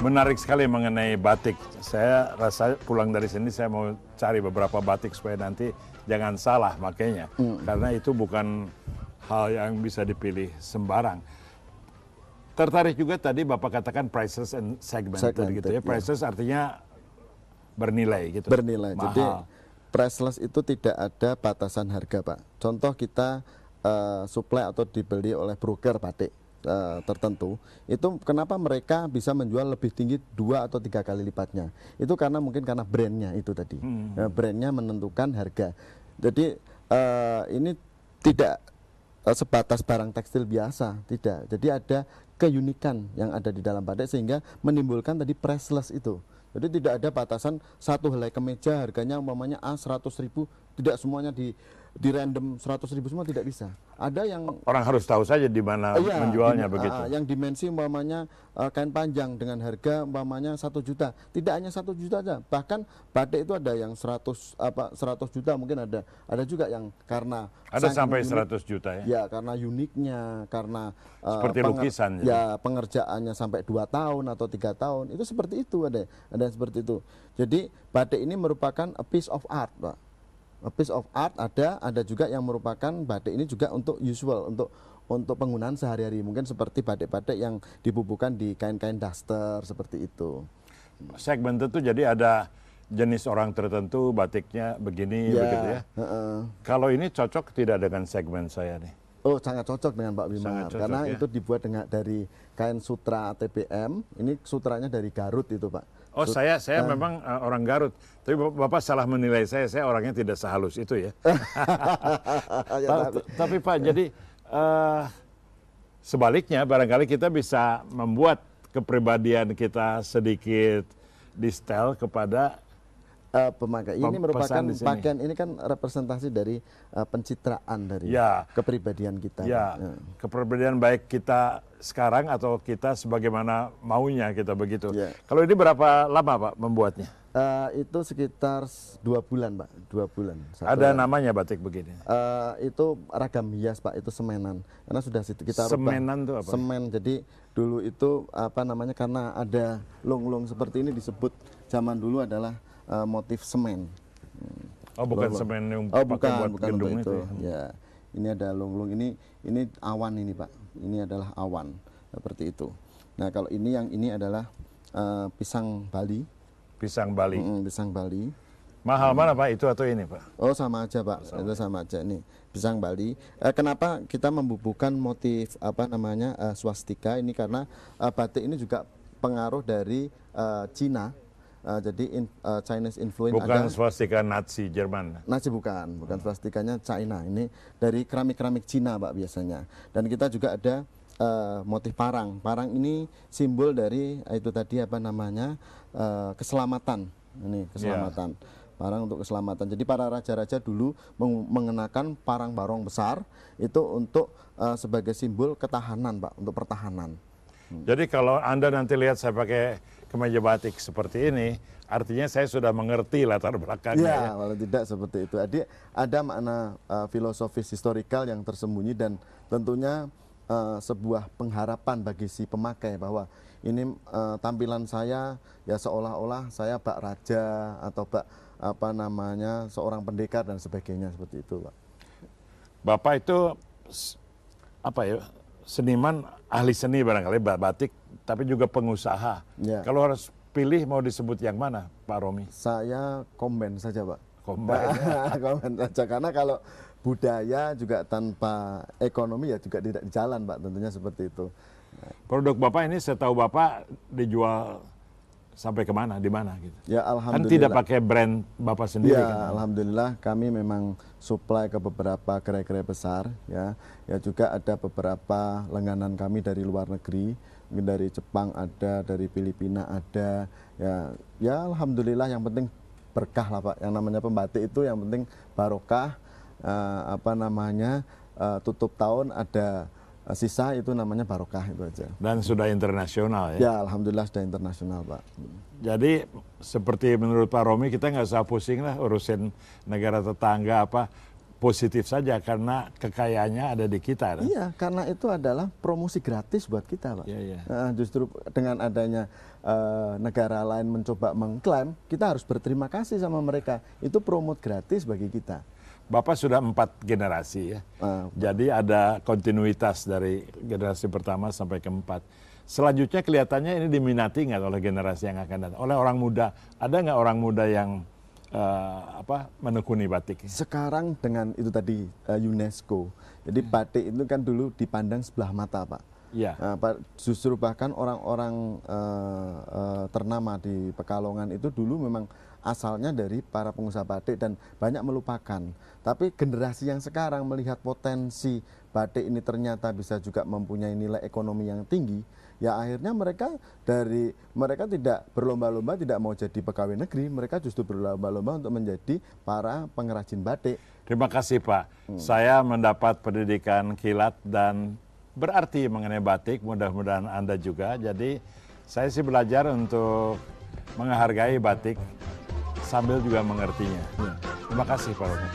Menarik sekali mengenai batik. Saya rasa pulang dari sini saya mau cari beberapa batik supaya nanti jangan salah makanya. Karena itu bukan hal yang bisa dipilih sembarang. Tertarik juga tadi Bapak katakan prices and segmented gitu ya. Prices artinya bernilai gitu. Bernilai. Mahal. Jadi priceless itu tidak ada batasan harga, Pak. Contoh kita supply atau dibeli oleh broker batik tertentu, itu kenapa mereka bisa menjual lebih tinggi 2 atau 3 kali lipatnya? Itu karena mungkin karena brandnya itu tadi. Brandnya menentukan harga. Jadi ini tidak sebatas barang tekstil biasa, tidak. Jadi ada keunikan yang ada di dalam batik sehingga menimbulkan tadi priceless itu. Jadi tidak ada batasan satu helai kemeja harganya umpamanya A 100.000, tidak semuanya di random 100.000 semua, tidak bisa. Ada yang orang harus tahu saja di mana menjualnya begitu. Yang dimensi umpamanya kain panjang dengan harga umpamanya 1 juta. Tidak hanya 1 juta saja, bahkan batik itu ada yang 100 juta mungkin ada juga yang karena ada sampai 100 juta ya. Ya, karena uniknya, karena seperti lukisan ya pengerjaannya sampai 2 tahun atau 3 tahun. Itu seperti itu, ada yang seperti itu. Jadi batik ini merupakan a piece of art, Pak. A piece of art ada juga yang merupakan batik ini juga untuk usual, untuk penggunaan sehari-hari, mungkin seperti batik-batik yang dibubuhkan di kain-kain daster seperti itu. Segmen itu jadi ada jenis orang tertentu batiknya begini begitu ya. Kalau ini cocok tidak dengan segmen saya nih? Oh, sangat cocok dengan Pak Wimar, karena ya? itu dibuat dari kain sutra TBM. Ini sutranya dari Garut itu, Pak. Oh, saya memang orang Garut. Tapi Bapak salah menilai saya orangnya tidak sehalus itu ya. Tapi Pak, jadi sebaliknya barangkali kita bisa membuat kepribadian kita sedikit di-style kepada pemakai. Ini merupakan pakaian, ini kan representasi dari pencitraan dari kepribadian kita. Ya, kepribadian baik kita sekarang atau kita sebagaimana maunya kita begitu. Ya. Kalau ini berapa lama Pak membuatnya? Itu sekitar 2 bulan, Pak. 2 bulan. Ada namanya batik begini? Itu ragam hias, Pak. Itu semenan. Karena sudah kita rubah. Semenan itu apa? Semen. Jadi dulu itu apa namanya, karena ada long-long seperti ini disebut zaman dulu adalah motif semen. Oh, bukan semen yang bukan gedung itu. Ya. Ini ada long-long, ini awan ini, Pak. Ini adalah awan seperti itu. Nah, kalau yang ini adalah pisang Bali. Pisang Bali. Pisang Bali. Mahal mana Pak, itu atau ini Pak? Oh, sama aja Pak. Itu sama aja ini pisang Bali. Kenapa kita membubuhkan motif swastika ini? Karena batik ini juga pengaruh dari Cina. Jadi Chinese influence. Bukan swastika Nazi Jerman. Nazi bukan swastikanya China. Ini dari keramik-keramik Cina, Pak, biasanya. Dan kita juga ada motif parang. Parang ini simbol dari itu tadi keselamatan. Ini keselamatan. Parang untuk keselamatan. Jadi para raja-raja dulu mengenakan parang barong besar itu untuk sebagai simbol ketahanan, Pak, untuk pertahanan. Jadi kalau Anda nanti lihat saya pakai kemeja batik seperti ini, artinya saya sudah mengerti latar belakangnya. Ya, kalau tidak seperti itu. Ada makna filosofis historikal yang tersembunyi dan tentunya sebuah pengharapan bagi si pemakai bahwa ini tampilan saya ya seolah-olah saya bak raja atau bak seorang pendekar dan sebagainya seperti itu, Pak. Bapak itu seniman, ahli seni barangkali batik, tapi juga pengusaha. Ya. Kalau harus pilih mau disebut yang mana, Pak Romi? Saya komben saja, Pak. Komben. Komben saja, karena kalau budaya juga tanpa ekonomi ya juga tidak jalan, Pak. Tentunya seperti itu. Produk Bapak ini setahu Bapak dijual sampai kemana, di mana gitu? Ya, alhamdulillah. Kan tidak pakai brand Bapak sendiri. Ya, kan? Alhamdulillah kami memang supply ke beberapa gerai-gerai besar, ya. Ya juga ada beberapa langganan kami dari luar negeri, mungkin dari Jepang ada, dari Filipina ada. Ya alhamdulillah, yang penting berkah lah, Pak. Yang namanya pembatik itu yang penting barokah. Tutup tahun ada sisa, itu namanya barokah, itu aja. Dan sudah internasional ya? Ya, alhamdulillah sudah internasional, Pak. Jadi seperti menurut Pak Romi, kita nggak usah pusing lah urusin negara tetangga apa. positif saja karena kekayaannya ada di kita. Kan? Iya, karena itu adalah promosi gratis buat kita, Pak. Iya, iya. Justru dengan adanya negara lain mencoba mengklaim, kita harus berterima kasih sama mereka. Itu promote gratis bagi kita. Bapak sudah 4 generasi ya, jadi ada kontinuitas dari generasi pertama sampai ke-4. Selanjutnya kelihatannya ini diminati nggak oleh generasi yang akan datang, oleh orang muda. Ada nggak orang muda yang menekuni batik? Sekarang dengan itu tadi UNESCO, jadi batik itu kan dulu dipandang sebelah mata, Pak. Iya. Justru bahkan orang-orang ternama di Pekalongan itu dulu memang asalnya dari para pengusaha batik dan banyak melupakan. Tapi generasi yang sekarang melihat potensi batik ini ternyata bisa juga mempunyai nilai ekonomi yang tinggi, ya akhirnya mereka tidak berlomba-lomba tidak mau jadi pegawai negeri, mereka justru berlomba-lomba untuk menjadi para pengrajin batik. Terima kasih Pak. Saya mendapat pendidikan kilat dan berarti mengenai batik, mudah-mudahan Anda juga. Jadi saya sih belajar untuk menghargai batik sambil juga mengertinya. Terima kasih Pak Romi.